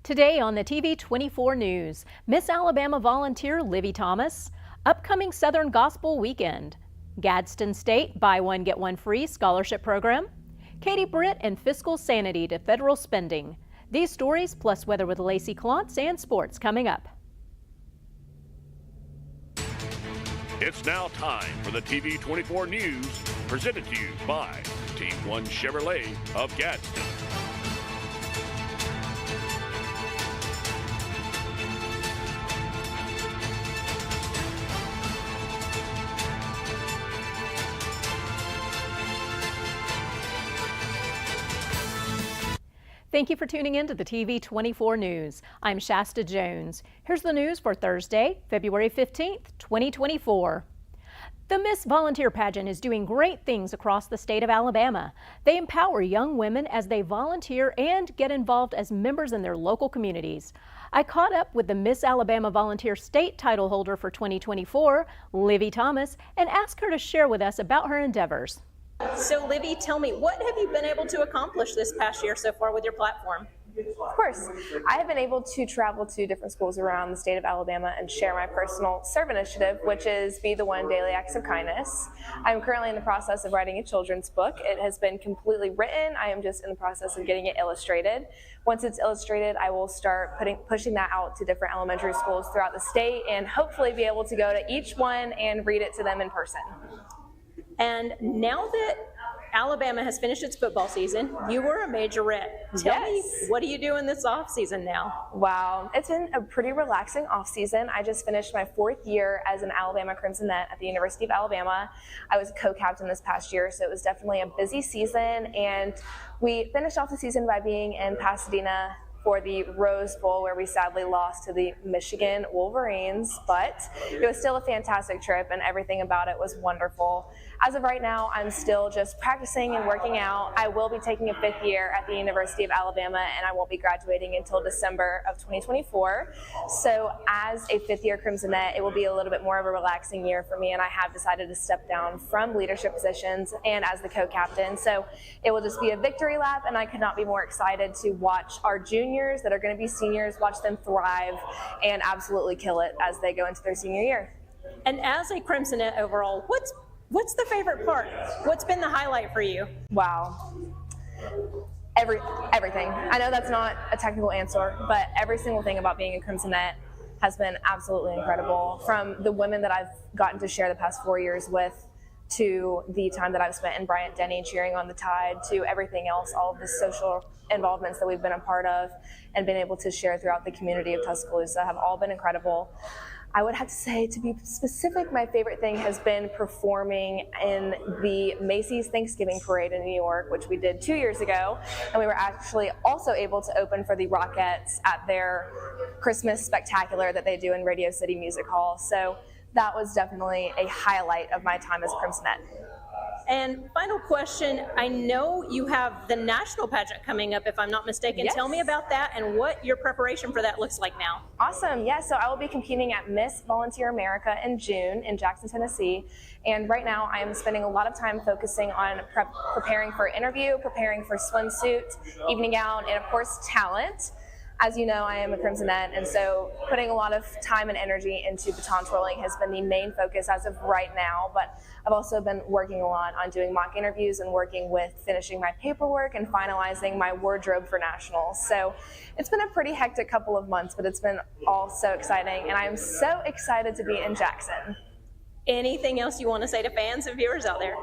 Today on the TV24 News, Miss Alabama volunteer Livy Thomas, upcoming Southern Gospel Weekend, Gadsden State Buy One Get One Free Scholarship Program, Katie Britt and fiscal sanity to federal spending. These stories plus weather with Lacey Clontz and sports coming up. It's now time for the TV24 News, presented to you by Team 1 Chevrolet of Gadsden. Thank you for tuning in to the TV24 News. I'm Shasta Jones. Here's the news for Thursday, February 15th, 2024. The Miss Volunteer Pageant is doing great things across the state of Alabama. They empower young women as they volunteer and get involved as members in their local communities. I caught up with the Miss Alabama Volunteer State title holder for 2024, Livy Thomas, and asked her to share with us about her endeavors. So Livy, tell me, what have you been able to accomplish this past year so far with your platform? Of course. I have been able to travel to different schools around the state of Alabama and share my personal serve initiative, which is Be the One Daily Acts of Kindness. I'm currently in the process of writing a children's book. It has been completely written. I am just in the process of getting it illustrated. Once it's illustrated, I will start pushing that out to different elementary schools throughout the state and hopefully be able to go to each one and read it to them in person. And now that Alabama has finished its football season, you were a majorette. Tell me, what are you doing this off season now? Wow, it's been a pretty relaxing off season. I just finished my 4th year as an Alabama Crimsonette at the University of Alabama. I was a co-captain this past year, so it was definitely a busy season. And we finished off the season by being in Pasadena for the Rose Bowl, where we sadly lost to the Michigan Wolverines, but it was still a fantastic trip and everything about it was wonderful. As of right now, I'm still just practicing and working out. I will be taking a 5th year at the University of Alabama and I won't be graduating until December of 2024. So as a 5th year Crimsonette, it will be a little bit more of a relaxing year for me, and I have decided to step down from leadership positions and as the co-captain. So it will just be a victory lap, and I could not be more excited to watch our juniors that are going to be seniors, watch them thrive and absolutely kill it as they go into their senior year. And as a Crimsonette overall, what's the favorite part? What's been the highlight for you? Wow. Everything. I know that's not a technical answer, but every single thing about being a Crimsonette has been absolutely incredible. From the women that I've gotten to share the past 4 years with, to the time that I've spent in Bryant-Denny cheering on the Tide, to everything else, all of the social involvements that we've been a part of and been able to share throughout the community of Tuscaloosa have all been incredible. I would have to say, to be specific, my favorite thing has been performing in the Macy's Thanksgiving Parade in New York, which we did 2 years ago, and we were actually also able to open for the Rockettes at their Christmas spectacular that they do in Radio City Music Hall. So that was definitely a highlight of my time as Crimsonette. And final question, I know you have the national pageant coming up, if I'm not mistaken. Yes. Tell me about that and what your preparation for that looks like now. Awesome. Yeah, so I will be competing at Miss Volunteer America in June in Jackson, Tennessee. And right now I am spending a lot of time focusing on preparing for interview, preparing for swimsuit, evening gown, and of course talent. As you know, I am a Crimsonette, and so putting a lot of time and energy into baton twirling has been the main focus as of right now, but I've also been working a lot on doing mock interviews and working with finishing my paperwork and finalizing my wardrobe for nationals. So it's been a pretty hectic couple of months, but it's been all so exciting, and I am so excited to be in Jackson. Anything else you want to say to fans and viewers out there?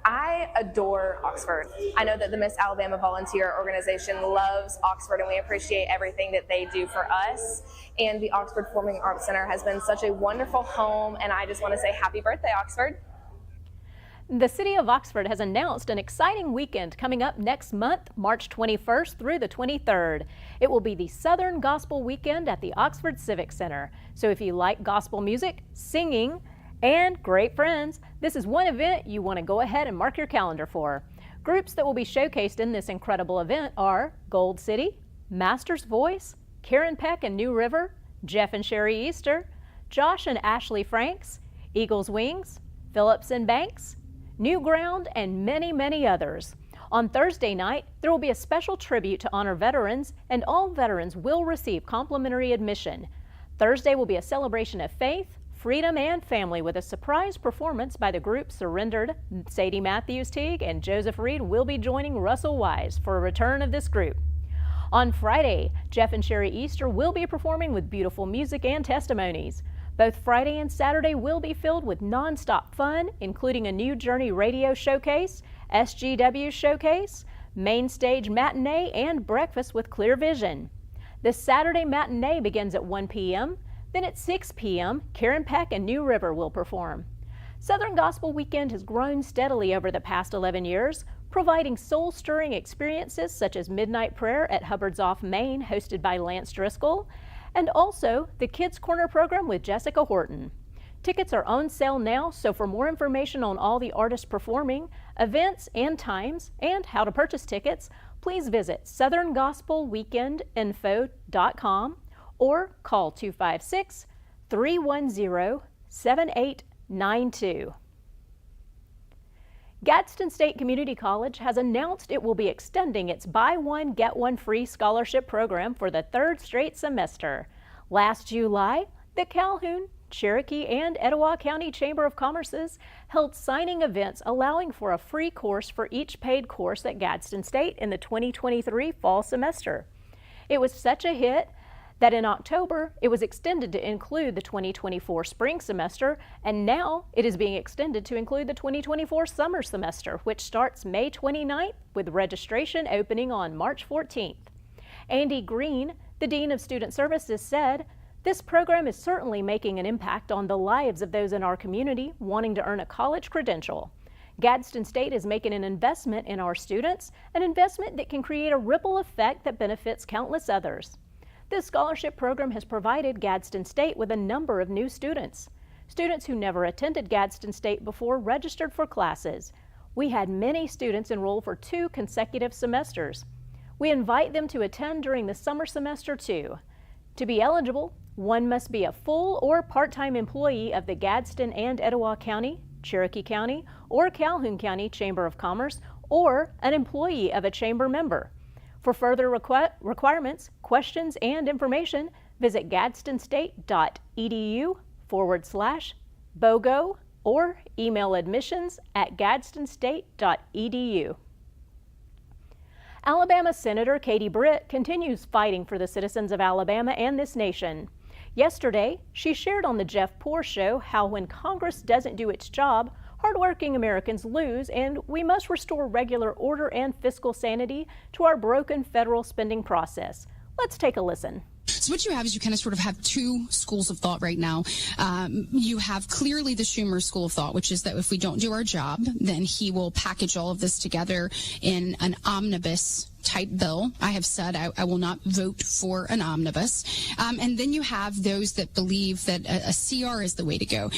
I adore Oxford. I know that the Miss Alabama Volunteer Organization loves Oxford, and we appreciate everything that they do for us. And the Oxford Performing Arts Center has been such a wonderful home, and I just want to say happy birthday, Oxford. The City of Oxford has announced an exciting weekend coming up next month, March 21st through the 23rd. It will be the Southern Gospel Weekend at the Oxford Civic Center. So if you like gospel music, singing, and great friends, this is one event you want to go ahead and mark your calendar for. Groups that will be showcased in this incredible event are Gold City, Master's Voice, Karen Peck and New River, Jeff and Sherry Easter, Josh and Ashley Franks, Eagles Wings, Phillips and Banks, New Ground, and many, many others. On Thursday night, there will be a special tribute to honor veterans, and all veterans will receive complimentary admission. Thursday will be a celebration of faith, freedom, and family with a surprise performance by the group Surrendered. Sadie Matthews-Teague and Joseph Reed will be joining Russell Wise for a return of this group. On Friday, Jeff and Sherry Easter will be performing with beautiful music and testimonies. Both Friday and Saturday will be filled with non-stop fun, including a new Journey radio showcase, SGW showcase, main stage matinee, and breakfast with Clear Vision. The Saturday matinee begins at 1 p.m. Then at 6 p.m., Karen Peck and New River will perform. Southern Gospel Weekend has grown steadily over the past 11 years, providing soul-stirring experiences such as Midnight Prayer at Hubbard's Off Main, hosted by Lance Driscoll, and also the Kids Corner program with Jessica Horton. Tickets are on sale now, so for more information on all the artists performing, events and times, and how to purchase tickets, please visit southerngospelweekendinfo.com or call 256-310-7892. Gadsden State Community College has announced it will be extending its Buy One, Get One Free scholarship program for the third straight semester. Last July, the Calhoun, Cherokee, and Etowah County Chamber of Commerce's held signing events allowing for a free course for each paid course at Gadsden State in the 2023 fall semester. It was such a hit that in October it was extended to include the 2024 spring semester, and now it is being extended to include the 2024 summer semester, which starts May 29th with registration opening on March 14th. Andy Green, the Dean of Student Services, said, "This program is certainly making an impact on the lives of those in our community wanting to earn a college credential. Gadsden State is making an investment in our students, an investment that can create a ripple effect that benefits countless others." This scholarship program has provided Gadsden State with a number of new students. Students who never attended Gadsden State before registered for classes. We had many students enroll for 2 consecutive semesters. We invite them to attend during the summer semester too. To be eligible, one must be a full or part-time employee of the Gadsden and Etowah County, Cherokee County, or Calhoun County Chamber of Commerce, or an employee of a chamber member. For further requirements, questions, and information, visit gadstonstate.edu/BOGO or email admissions@gadstonstate.edu. Alabama Senator Katie Britt continues fighting for the citizens of Alabama and this nation. Yesterday, she shared on the Jeff Poor Show how when Congress doesn't do its job, hardworking Americans lose, and we must restore regular order and fiscal sanity to our broken federal spending process. Let's take a listen. So what you have is you kind of sort of have 2 schools of thought right now. You have clearly the Schumer school of thought, which is that if we don't do our job, then he will package all of this together in an omnibus type bill. I have said I will not vote for an omnibus. And then you have those that believe that a CR is the way to go.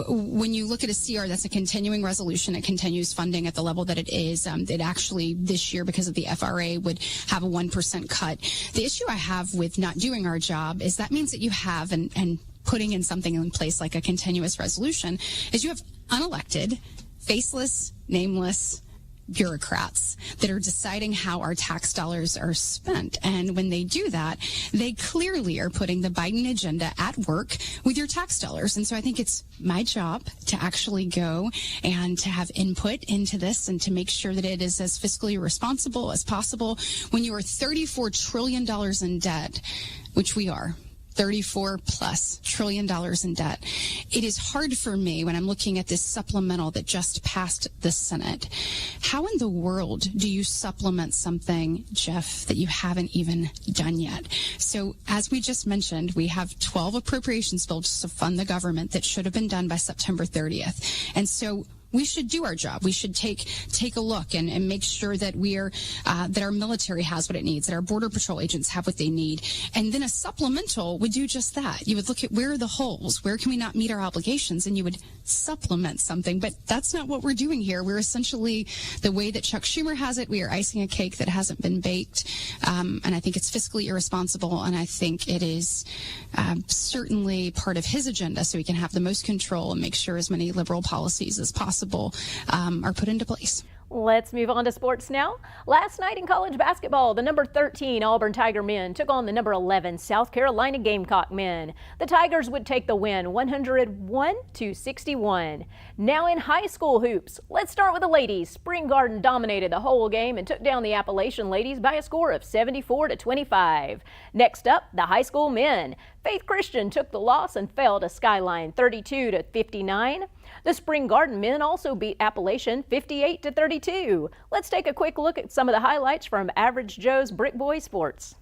When you look at a CR, that's a continuing resolution. It continues funding at the level that it is. It actually this year, because of the FRA, would have a 1% cut. The issue I have with not doing our job is that means that you have, and putting in something in place like a continuous resolution, is you have unelected, faceless, nameless bureaucrats that are deciding how our tax dollars are spent. And when they do that, they clearly are putting the Biden agenda at work with your tax dollars. And so I think it's my job to actually go and to have input into this and to make sure that it is as fiscally responsible as possible. When you are $34 trillion in debt, which we are, $34+ trillion in debt. It is hard for me when I'm looking at this supplemental that just passed the Senate. How in the world do you supplement something, Jeff, that you haven't even done yet? So as we just mentioned, we have 12 appropriations bills to fund the government that should have been done by September 30th. And so we should do our job. We should take a look and make sure that that our military has what it needs, that our Border Patrol agents have what they need. And then a supplemental would do just that. You would look at where are the holes, where can we not meet our obligations, and you would supplement something. But that's not what we're doing here. We're essentially, the way that Chuck Schumer has it, we are icing a cake that hasn't been baked. And I think it's fiscally irresponsible, and I think it is certainly part of his agenda so he can have the most control and make sure as many liberal policies as possible are put into place. Let's move on to sports now. Last night in college basketball, the number 13 Auburn Tiger men took on the number 11 South Carolina Gamecock men. The Tigers would take the win 101-61. Now in high school hoops, let's start with the ladies. Spring Garden dominated the whole game and took down the Appalachian ladies by a score of 74-25. Next up, the high school men. Faith Christian took the loss and fell to Skyline 32-59. The Spring Garden men also beat Appalachian 58-32. Let's take a quick look at some of the highlights from Average Joe's Brick Boy Sports.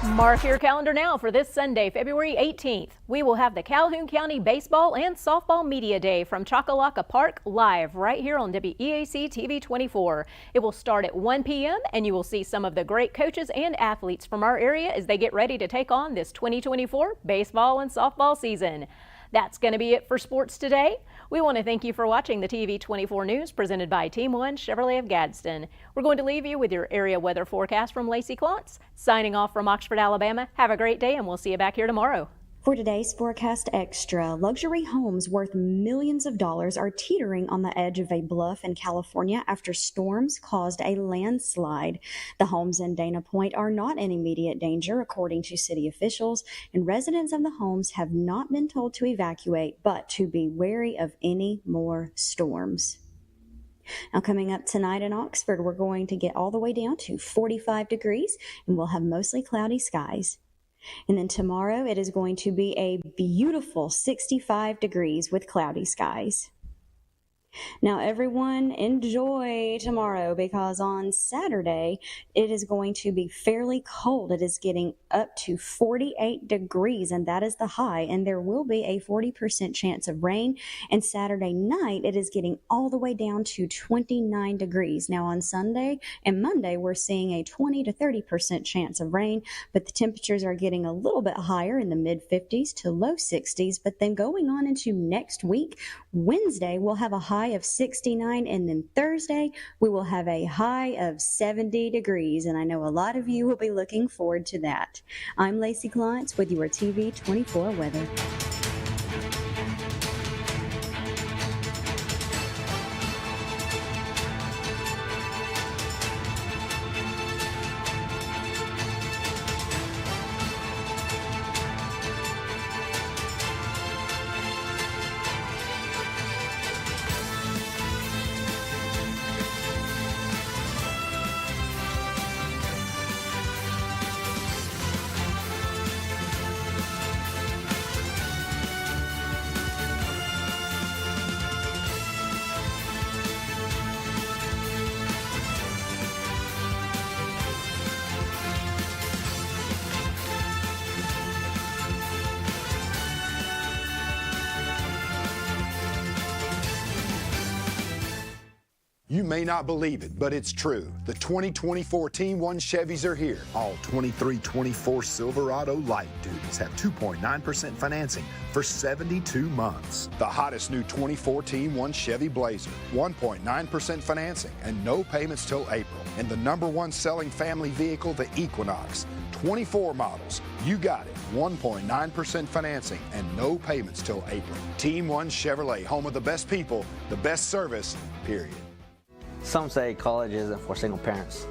Mark your calendar now for this Sunday, February 18th. We will have the Calhoun County Baseball and Softball Media Day from Choccolocca Park live right here on WEAC TV24. It will start at 1 p.m. and you will see some of the great coaches and athletes from our area as they get ready to take on this 2024 baseball and softball season. That's going to be it for sports today. We want to thank you for watching the TV24 News presented by Team 1 Chevrolet of Gadsden. We're going to leave you with your area weather forecast from Lacey Klontz. Signing off from Oxford, Alabama. Have a great day and we'll see you back here tomorrow. For today's Forecast Extra, luxury homes worth millions of dollars are teetering on the edge of a bluff in California after storms caused a landslide. The homes in Dana Point are not in immediate danger, according to city officials, and residents of the homes have not been told to evacuate, but to be wary of any more storms. Now, coming up tonight in Oxford, we're going to get all the way down to 45 degrees, and we'll have mostly cloudy skies. And then tomorrow it is going to be a beautiful 65 degrees with cloudy skies. Now, everyone enjoy tomorrow because on Saturday it is going to be fairly cold. It is getting up to 48 degrees, and that is the high, and there will be a 40% chance of rain. And Saturday night it is getting all the way down to 29 degrees. Now, on Sunday and Monday we're seeing a 20 to 30% chance of rain, but the temperatures are getting a little bit higher in the mid 50s to low 60s. But then going on into next week, Wednesday we'll have a high of 69, and then Thursday we will have a high of 70 degrees, and I know a lot of you will be looking forward to that. I'm Lacey Klontz with your TV24 weather. You may not believe it, but it's true. The 2024 Team 1 Chevys are here. All 2324 Silverado light duties have 2.9% financing for 72 months. The hottest new 24 Team 1 Chevy Blazer, 1.9% financing and no payments till April. And the #1 selling family vehicle, the Equinox. 24 models. You got it. 1.9% financing and no payments till April. Team 1 Chevrolet, home of the best people, the best service, period. Some say college isn't for single parents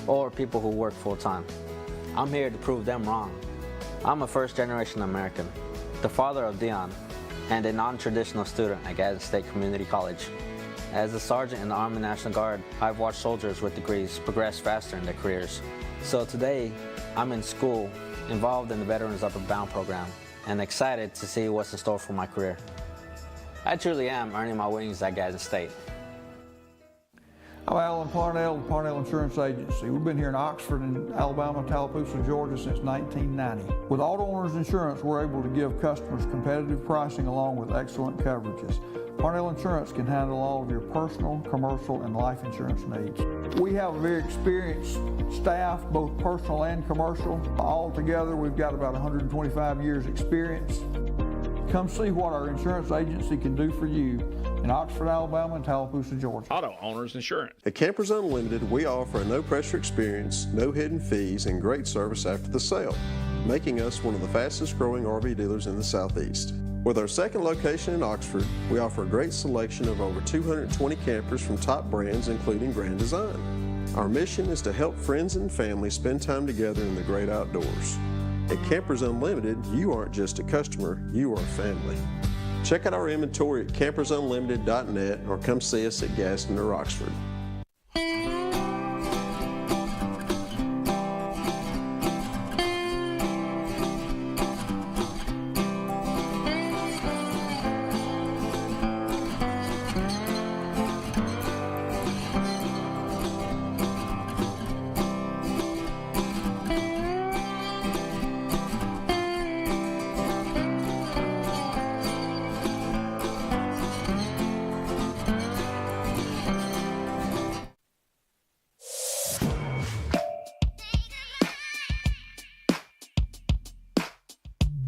or people who work full-time. I'm here to prove them wrong. I'm a first-generation American, the father of Dion, and a non-traditional student at Gadsden State Community College. As a sergeant in the Army National Guard, I've watched soldiers with degrees progress faster in their careers. So today, I'm in school, involved in the Veterans Upward Bound program, and excited to see what's in store for my career. I truly am earning my wings at Gadsden State. I'm Alan Parnell with Parnell Insurance Agency. We've been here in Oxford and Alabama, Tallapoosa, Georgia since 1990. With Auto Owners Insurance, we're able to give customers competitive pricing along with excellent coverages. Parnell Insurance can handle all of your personal, commercial, and life insurance needs. We have a very experienced staff, both personal and commercial. All together, we've got about 125 years experience. Come see what our insurance agency can do for you in Oxford, Alabama, and Tallapoosa, Georgia. Auto Owners Insurance. At Campers Unlimited, we offer a no-pressure experience, no hidden fees, and great service after the sale, making us one of the fastest-growing RV dealers in the Southeast. With our second location in Oxford, we offer a great selection of over 220 campers from top brands, including Grand Design. Our mission is to help friends and family spend time together in the great outdoors. At Campers Unlimited, you aren't just a customer, you are family. Check out our inventory at campersunlimited.net or come see us at Gadsden or Oxford.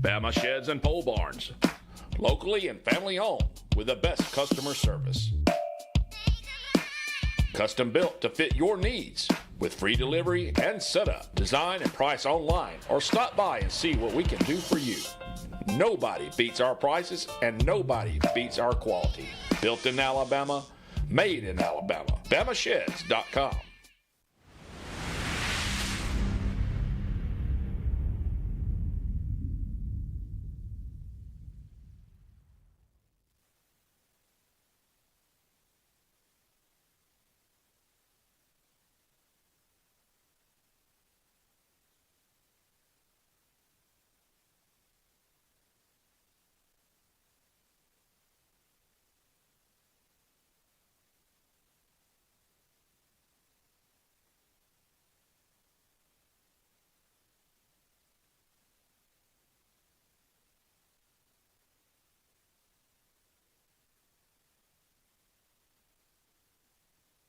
Bama Sheds and Pole Barns, locally and family owned with the best customer service. Custom built to fit your needs with free delivery and setup. Design and price online or stop by and see what we can do for you. Nobody beats our prices and nobody beats our quality. Built in Alabama, made in Alabama. BamaSheds.com.